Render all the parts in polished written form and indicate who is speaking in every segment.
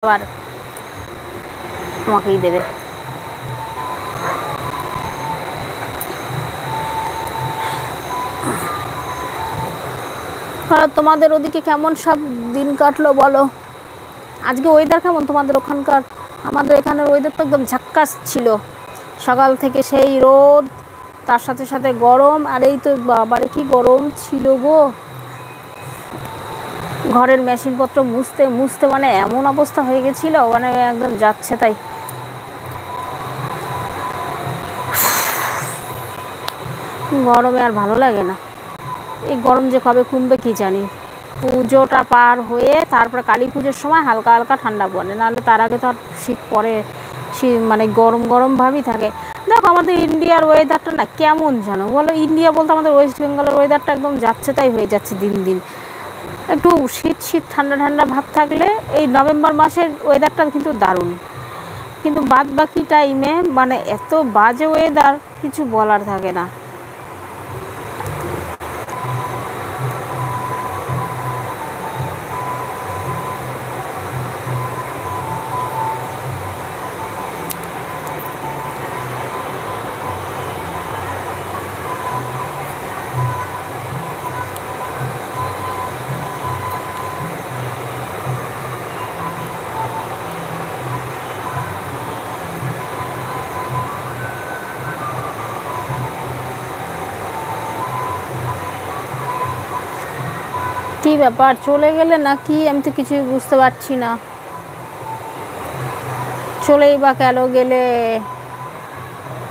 Speaker 1: আবার আমাকেই দেবে। তোমাদের ওদিকে কেমন সব দিন কাটলো বলো? আজকে ওয়েদার কেমন তোমাদের ওখানকার? আমাদের এখানের ওয়েদার তো একদম ঝাক্কাস ছিল, সকাল থেকে সেই রোদ, তার সাথে সাথে গরম। আর এই তো বাবারে কি গরম ছিল গো, ঘরের মেশিনপত্র মুছতে মুছতে মানে এমন অবস্থা হয়ে গেছিল, মানে একদম যাচ্ছে তাই। গরমে আর ভালো লাগে না, এই গরম যে কবে কমবে কি জানি। পুজোটা পার হয়ে তারপরে কালী পুজোর সময় হালকা হালকা ঠান্ডা পড়ে, নাহলে তার আগে তো আর শীত পড়ে, মানে গরম গরম ভাবই থাকে। দেখো আমাদের ইন্ডিয়ার ওয়েদারটা না কেমন জানো বলো, ইন্ডিয়া বলতে আমাদের ওয়েস্ট বেঙ্গলের ওয়েদারটা একদম যাচ্ছে তাই হয়ে যাচ্ছে দিন দিন। একটু শীত শীত ঠান্ডা ঠান্ডা ভাব থাকলে এই নভেম্বর মাসের ওয়েদারটা কিন্তু দারুণ, কিন্তু বাদ বাকি টাইমে মানে এত বাজে ওয়েদার, কিছু বলার থাকে না। কি ব্যাপার, চলে গেলে নাকি? আমি তো কিছুই বুঝতে পারছি না, চলেই বা কেন গেলে?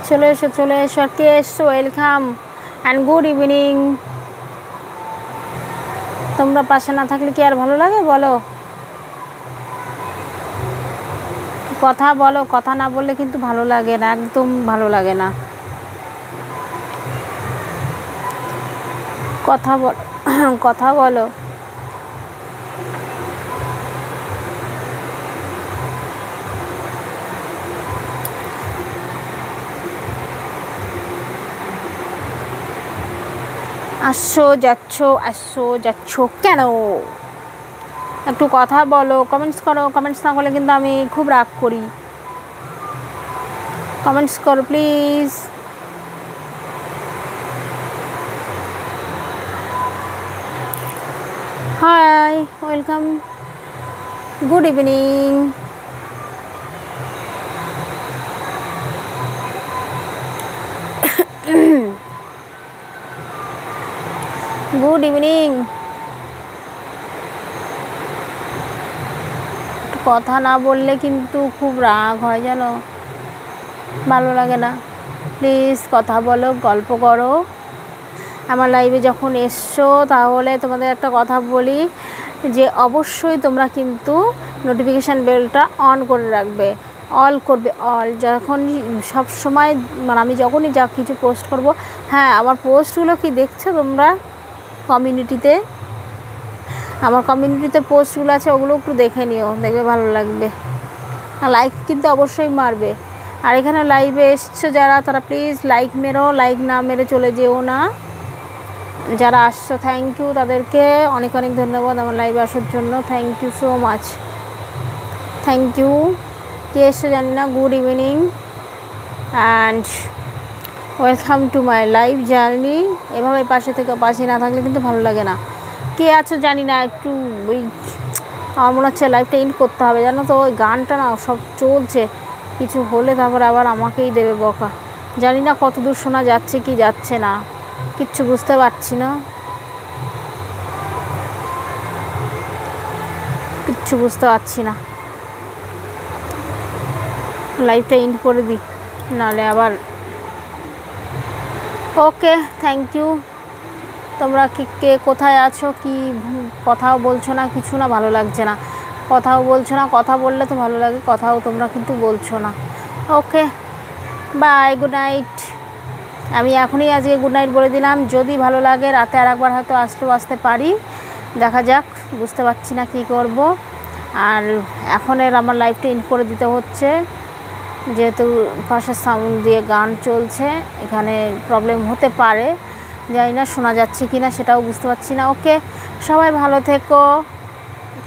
Speaker 1: চলে এসো চলে এসো, কে এসছো? Welcome and good evening. তোমরা পাশে না থাকলে কি আর ভালো লাগে বলো? কথা বলো, কথা না বললে কিন্তু ভালো লাগে না, একদম ভালো লাগে না। কথা বল কথা বলো। আসছো যাচ্ছ কেন? একটু কথা বলো, কমেন্টস করো। কমেন্টস না করলে কিন্তু আমি খুব রাগ করি। কমেন্টস করো please. Hi, welcome, good evening. Good evening. কথা না বললে কিন্তু খুব রাগ হয় জানো, ভালো লাগে না। প্লিজ কথা বলো, গল্প করো। আমার লাইভে যখন এসছো তাহলে তোমাদের একটা কথা বলি, যে অবশ্যই তোমরা কিন্তু নোটিফিকেশান বেলটা অন করে রাখবে, অল করবে, অল। যখন সব সময় মানে আমি যখনই যা কিছু পোস্ট করব, হ্যাঁ আমার পোস্টগুলো কি দেখছো তোমরা কমিউনিটিতে? আমার কমিউনিটিতে পোস্টগুলো আছে, ওগুলো একটু দেখে নিও, দেখবে ভালো লাগবে। আর লাইক কিন্তু অবশ্যই মারবে। আর এখানে লাইভে এসছো যারা, তারা প্লিজ লাইক মেরো, লাইক না মেরে চলে যেও না। যারা আসছো থ্যাংক ইউ, তাদেরকে অনেক অনেক ধন্যবাদ আমার লাইভে আসার জন্য, thank you so much, thank you. কে এসছো জানি না। Good evening and welcome to my live journey. এভাবে পাশে থেকে, পাশে না থাকলে কিন্তু ভালো লাগে না। কে আছো জানি না, একটু ওই আমার মনে হচ্ছে লাইভটা এন্ড করতে হবে জানো তো, ওই গানটা না সব চলছে, কিছু হলে তারপর আবার আমাকেই দেবে বকা। জানি না কত দূর শোনা যাচ্ছে কি যাচ্ছে না, কিচ্ছু বুঝতে পারছি না, কিচ্ছু বুঝতে পারছি না। লাইভটা এন্ড করে দিই, নাহলে আবার। ওকে, থ্যাংক ইউ। তোমরা কে কোথায় আছো, কি কথাও বলছো না, কিছু না, ভালো লাগছে না। কথাও বলছো না, কথা বললে তো ভালো লাগে, কথাও তোমরা কিন্তু বলছো না। Okay bye, good night. আমি এখনই আজকে গুড নাইট বলে দিলাম, যদি ভালো লাগে রাতে আর একবার হয়তো আসতে পারি, দেখা যাক, বুঝতে পারছি না কী করব। আর এখনের আমার লাইভটা এন্ড করে দিতে হচ্ছে, যেহেতু পাশের সাউন্ড দিয়ে গান চলছে, এখানে প্রবলেম হতে পারে, জানি না শোনা যাচ্ছে কি না সেটাও বুঝতে পারছি না। ওকে, সবাই ভালো থেকো।